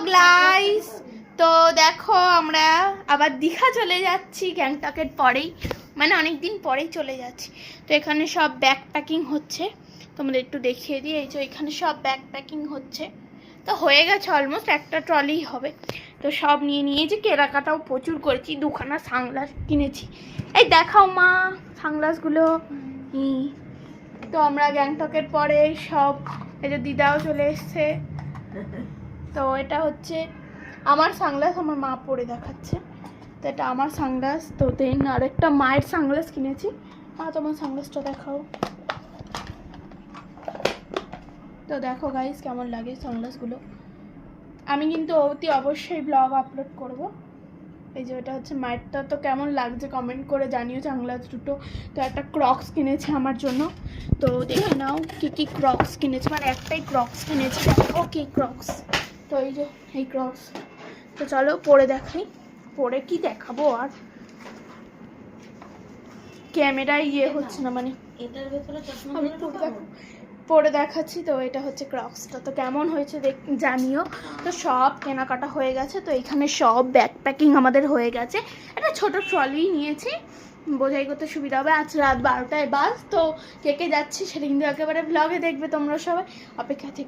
Guys, তো দেখো আমরা আবার দীঘা চলে যাচ্ছি গ্যাংটকের পরেই, মানে অনেকদিন পরেই চলে যাচ্ছি। তো এখানে সব ব্যাগ প্যাকিং হচ্ছে, তোমাদের একটু দেখিয়ে দিই। এই যে এখানে সব ব্যাগ প্যাকিং হচ্ছে, তো হয়ে গেছে অলমোস্ট, একটা ট্রলি হবে। তো সব নিয়ে নিয়েছি, কেনাকাটাও প্রচুর করেছি, দুখানা সানগ্লাস কিনেছি। এই দেখাও মা সানগ্লাসগুলো। তো আমরা গ্যাংটকের পরে সব, এই যে দিদাও চলে এসছে। তো এটা হচ্ছে আমার সানগ্লাস, আমার মা পরে দেখাচ্ছে। তো এটা আমার সানগ্লাস। তো দেন আরেকটা মায়ের সানগ্লাস কিনেছি। মা তোমার সানগ্লাসটা দেখাও। তো দেখো গাইস কেমন লাগে সানগ্লাসগুলো। আমি কিন্তু অতি অবশ্যই ব্লগ আপলোড করব। এই যে এটা হচ্ছে মায়েরটা। তো কেমন লাগছে কমেন্ট করে জানিও সানগ্লাস দুটো। তো একটা ক্রক্স কিনেছে আমার জন্য, তো দেখে নাও কি কি ক্রক্স কিনেছে, মানে একটাই ক্রক্স কিনেছি। দেখো কি ক্রক্স, তো এই যে এই ক্রক্স। তো চলো পরে দেখাই, পরে কি দেখাবো আর, ক্যামেরায় ইয়ে হচ্ছে না, মানে এটার ভেতরে চশমা আমি পরে দেখাচ্ছি। তো এটা হচ্ছে ক্রক্সটা, তো কেমন হয়েছে জানিও। তো সব কেনাকাটা হয়ে গেছে, তো এখানে সব ব্যাগ প্যাকিং আমাদের হয়ে গেছে। একটা ছোট ট্রলি নিয়েছি, বোঝাই করতে সুবিধা হবে। আজ রাত 12টায় বাস। তো কে কে যাচ্ছি সেটা কিন্তু একেবারে ব্লগে দেখবে তোমরা সবাই, অপেক্ষা থেকে।